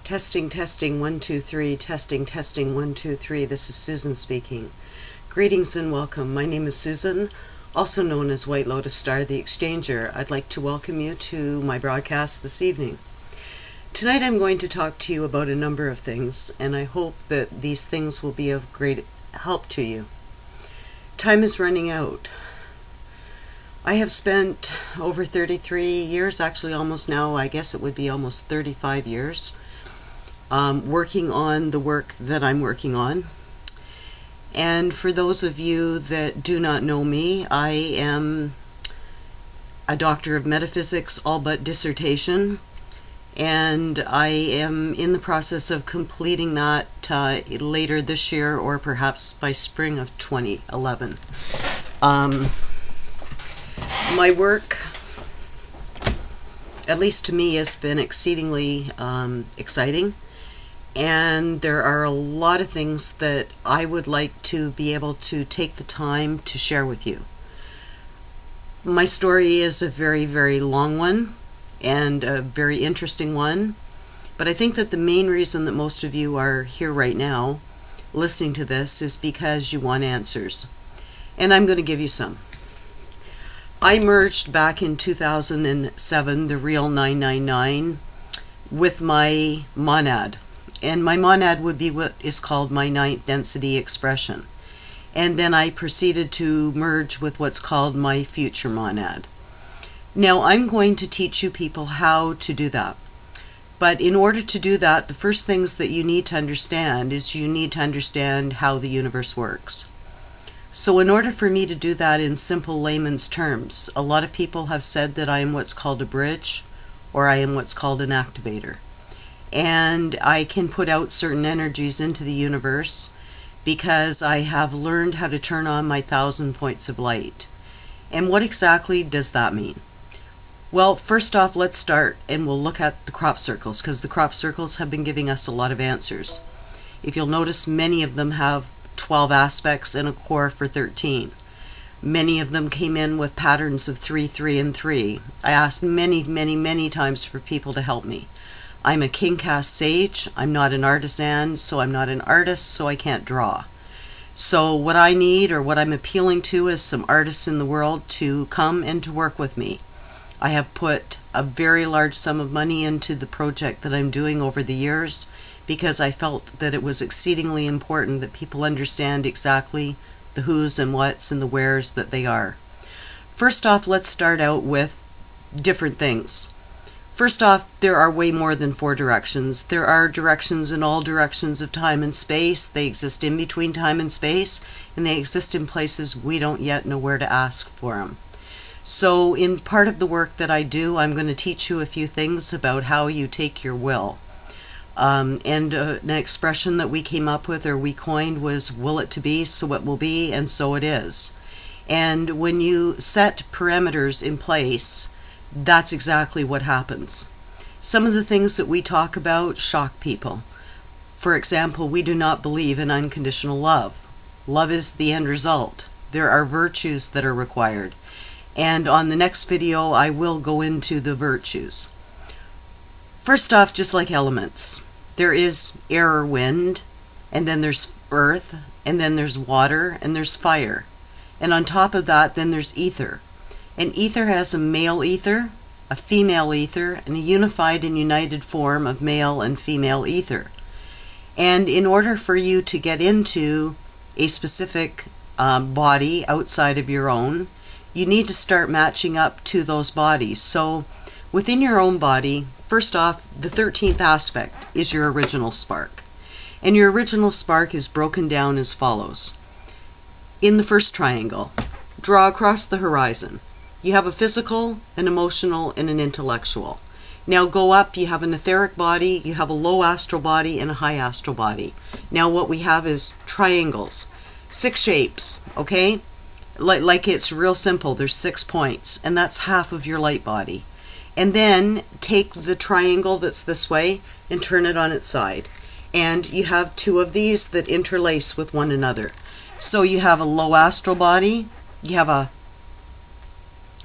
Testing, 1, 2, 3, testing, 1, 2, 3. This is Susan speaking. Greetings and welcome. My name is Susan, also known as White Lotus Star the Exchanger. I'd like to welcome you to my broadcast this evening. Tonight I'm going to talk to you about a number of things, and I hope that these things will be of great help to you. Time is running out. I have spent over 33 years, actually almost now, I guess it would be almost 35 years, working on the work that I'm working on. And for those of you that do not know me, I am a doctor of metaphysics, all but dissertation, and I am in the process of completing that later this year or perhaps by spring of 2011. My work, at least to me, has been exceedingly exciting. And there are a lot of things that I would like to be able to take the time to share with you. My story is a very, very long one and a very interesting one, but I think that the main reason that most of you are here right now listening to this is because you want answers. And I'm going to give you some. I merged back in 2007 the real 999 with my monad. And my monad would be what is called my ninth density expression. And then I proceeded to merge with what's called my future monad. Now I'm going to teach you people how to do that. But in order to do that, the first things that you need to understand is you need to understand how the universe works. So in order for me to do that in simple layman's terms, a lot of people have said that I am what's called a bridge, or I am what's called an activator. And I can put out certain energies into the universe because I have learned how to turn on my 1,000 points of light. And what exactly does that mean? Well, first off, let's start and we'll look at the crop circles, because the crop circles have been giving us a lot of answers. If you'll notice, many of them have 12 aspects and a core for 13. Many of them came in with patterns of 3, 3, and 3. I asked many times for people to help me. I'm a king cast sage. I'm not an artisan, so I'm not an artist, so I can't draw. So what I need, or what I'm appealing to, is some artists in the world to come and to work with me. I have put a very large sum of money into the project that I'm doing over the years because I felt that it was exceedingly important that people understand exactly the who's and what's and the where's that they are. First off, let's start out with different things. First off, there are way more than 4 directions. There are directions in all directions of time and space. They exist in between time and space, and they exist in places we don't yet know where to ask for them. So in part of the work that I do, I'm going to teach you a few things about how you take your will. And an expression that we came up with, or we coined, was will it to be, so it will be, and so it is. And when you set parameters in place, that's exactly what happens. Some of the things that we talk about shock people. For example, we do not believe in unconditional love. Love is the end result. There are virtues that are required. And on the next video, I will go into the virtues. First off, just like elements, there is air or wind, and then there's earth, and then there's water, and there's fire. And on top of that, then there's ether. An ether has a male ether, a female ether, and a unified and united form of male and female ether. And in order for you to get into a specific body outside of your own, you need to start matching up to those bodies. So within your own body, first off, the 13th aspect is your original spark. And your original spark is broken down as follows. In the first triangle, draw across the horizon. You have a physical, an emotional, and an intellectual. Now go up, you have an etheric body, you have a low astral body, and a high astral body. Now what we have is triangles. 6 shapes, okay? Like it's real simple, there's 6 points, and that's half of your light body. And then take the triangle that's this way and turn it on its side. And you have 2 of these that interlace with one another. So you have a low astral body, you have a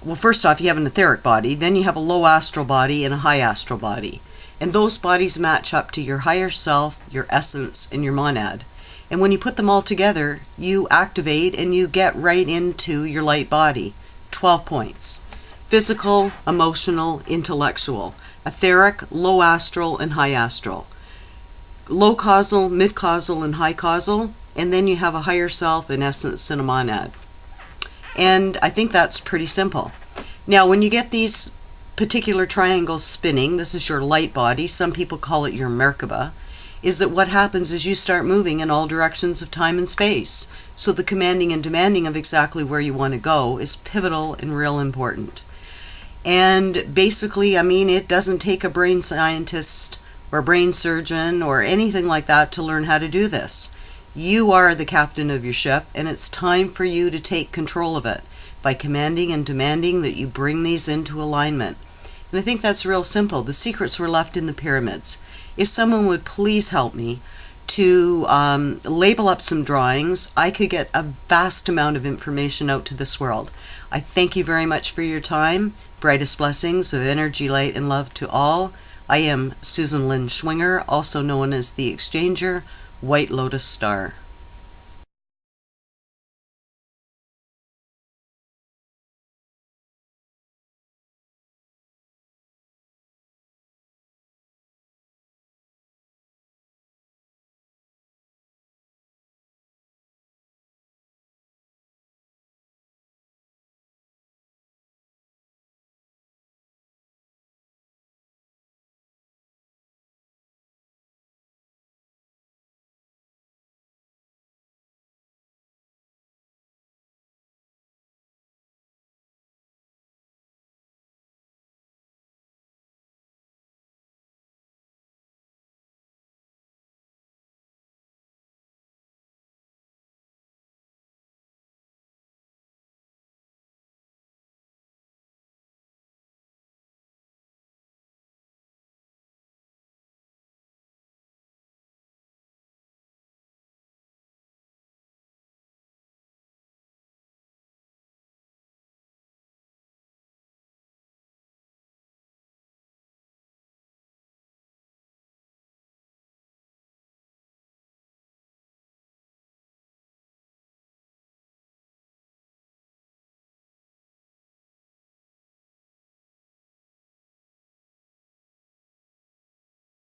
well, first off, you have an etheric body, then you have a low astral body and a high astral body. And those bodies match up to your higher self, your essence, and your monad. And when you put them all together, you activate and you get right into your light body. 12 points. Physical, emotional, intellectual. Etheric, low astral, and high astral. Low causal, mid causal, and high causal. And then you have a higher self, an essence, and a monad. And I think that's pretty simple. Now, when you get these particular triangles spinning, this is your light body, some people call it your Merkaba, is that what happens is you start moving in all directions of time and space. So the commanding and demanding of exactly where you want to go is pivotal and real important. And basically, I mean, it doesn't take a brain scientist or brain surgeon or anything like that to learn how to do this. You are the captain of your ship, and it's time for you to take control of it by commanding and demanding that you bring these into alignment. And I think that's real simple. The secrets were left in the pyramids. If someone would please help me to label up some drawings, I could get a vast amount of information out to this world. I thank you very much for your time. Brightest blessings of energy, light, and love to all. I am Susan Lynn Schwinger, also known as the Exchanger, White Lotus Star.